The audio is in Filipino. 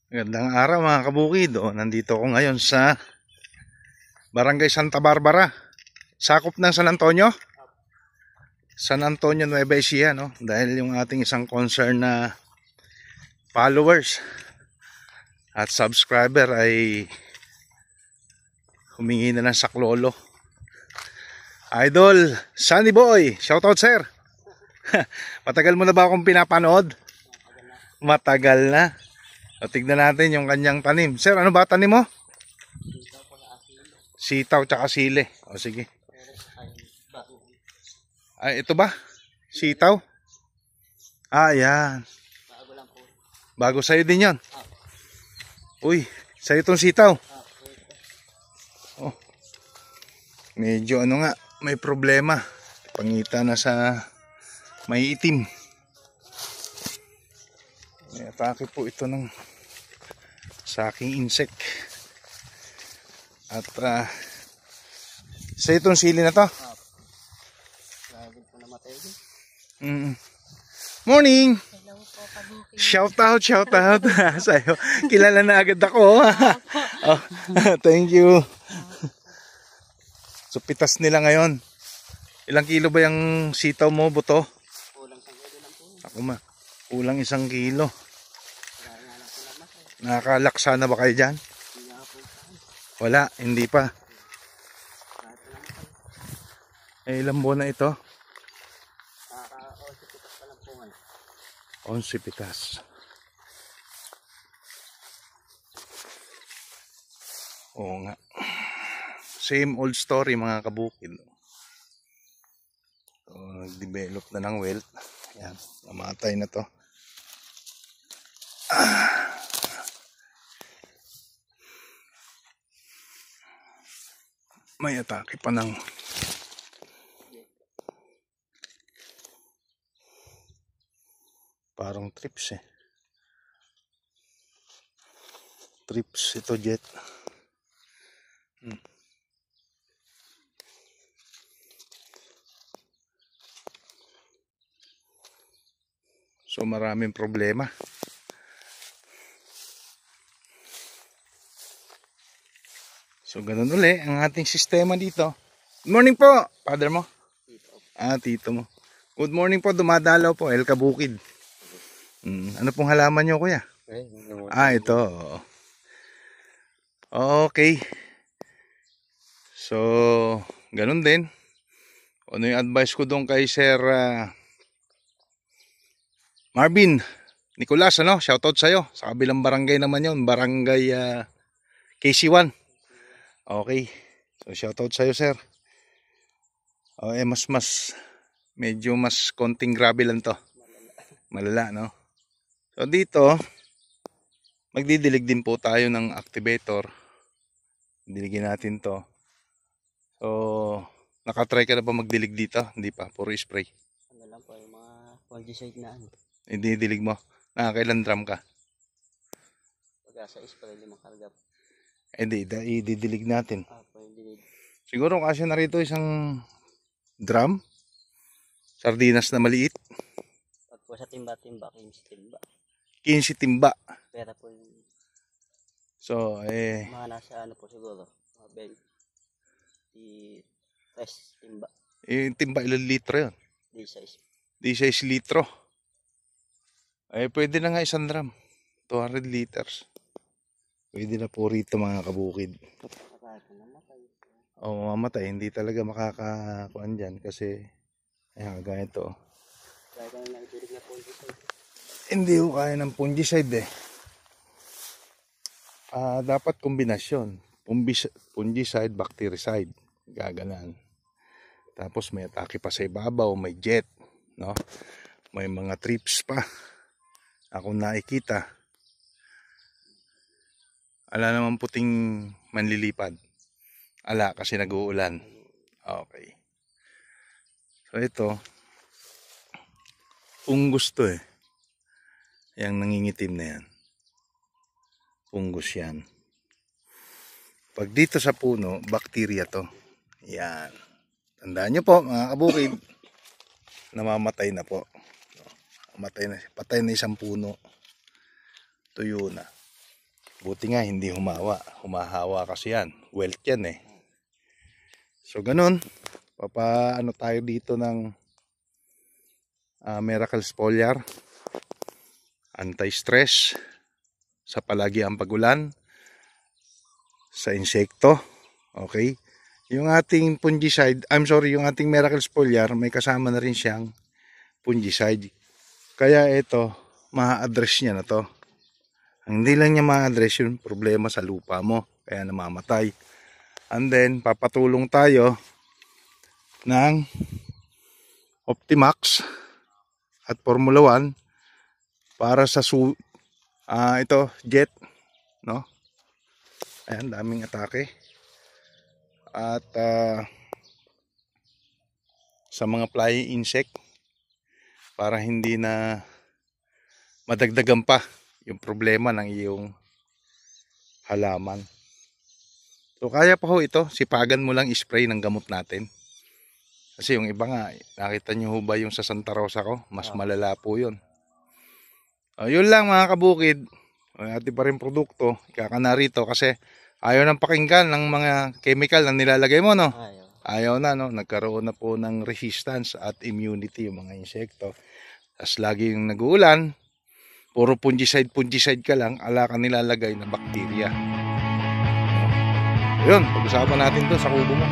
Magandang araw mga kabukid. Nandito ako ngayon sa Barangay Santa Barbara. Sakop ng San Antonio? San Antonio, Nueva Ecija, no? Dahil yung ating isang concern na followers at subscriber ay humingi na ng saklolo. Idol, Sunny Boy, shoutout sir. Matagal mo na ba akong pinapanood? Matagal na. So, tignan natin yung kanyang tanim. Sir, ano ba tanim mo? Sitaw tsaka sile. O sige. Ay, ito ba? Sitaw? Ah, yan. Bago sa'yo din yon. Uy, sa'yo itong sitaw. Oh. Medyo ano nga, may problema. Pangita na sa may itim. May atake po ito ng sa aking insect. At sa itong sili na to. Morning! Shout out sa'yo. Kilala na agad ako. Oh, thank you. So pitas nila ngayon. Ilang kilo ba yung sitaw mo, buto? Kulang 1 kilo lang po. Ako ma, kulang 1 kilo. Nakakalaksa na ba kayo dyan? Wala, hindi pa. Eh, ilang buwan na ito? 11 pitas pa lang po. 11 pitas. Oo nga. Same old story mga kabukid. So, nag-develop na ng wealth. Ayan, namatay na to. May atake pa ng parang trips eh. Trips ito, jet. So maraming problema. So ganun uli ang ating sistema dito. Good morning po, father mo? Tito mo. Good morning po, dumadalaw po, El Kabukid. Ano pong halaman nyo, kuya? Ito. Okay. So, ganun din. Ano yung advice ko doon kay Sir Marvin Nicolas, ano? Shoutout sa'yo. Sa kabilang barangay naman yun. Barangay KC1. Okay. So, shoutout sa'yo, sir. Medyo mas konting grabe lang to. Malala, no? So, dito, magdidilig din po tayo ng activator. Diligin natin to. So, nakatry ka na ba magdilig dito? Hindi pa, puro spray. Ano lang po, yung mga fungicide na ano. Didilig mo. Nakakailan drum ka? Pag-asa spray, 5 karga po. Ididilig natin. Pwede. Siguro kasi narito isang drum. Sardinas na maliit. Pag po sa timba-timba, 15 timba. 15 timba. Pera po yung So, mga nasa ano po siguro, mga 23 timba. yung timba ilang litro yun? 16. 16 litro. Pwede na nga isang drum. 200 liters. Pwede na po rito mga kabukid. Mamatay. Hindi talaga makakakuan dyan kasi ayan, kagaya ito. Kaya ka na nagdilig na fungicide. Hindi ko kaya ng fungicide eh. Dapat kombinasyon. Fungicide, bactericide. Gaganan. Tapos may atake pa sa ibabaw, may jet, no? May mga trips pa. Ako nakikita. Ala naman puting manlilipad. Ala kasi nag-uulan. Okay. So ito, fungus to eh. Yang nangingitim na yan. Fungus yan. Pag dito sa puno, bakterya to. Yan. Tandaan nyo po mga kabukid, namamatay na po. Patay na isang puno. Tuyo na. Buti nga hindi humahawa kasi yan, welt yan eh. So ganun, papaano tayo dito ng miracle foliar, anti-stress sa palagi ang pagulan, sa insekto. Okay, yung ating fungicide, yung ating miracle foliar, may kasama na rin siyang fungicide. Kaya ito, ma-address niya na to. Hindi lang niya ma-address yung problema sa lupa mo, kaya namamatay. And then, papatulong tayo ng Optimax at Formula 1 para sa ito, jet, no? Ayan, daming atake. At sa mga flying insect, para hindi na madagdagan pa yung problema ng iyong halaman. So kaya pa ho ito, sipagan mo lang spray ng gamot natin. Kasi yung iba nga, nakita nyo ho ba yung sa Santa Rosa ko? Mas malala po yun. Yun lang mga kabukid. Ating pa rin produkto, ikakana rito kasi ayaw ng pakinggan ng mga chemical na nilalagay mo, no? Ayaw na, no? Nagkaroon na po ng resistance at immunity yung mga insekto. Tapos lagi yung nag-uulan, puro fungicide ka lang, ala ka nilalagay na bakterya. Ayun, pag-usapan natin to sa kubo mo.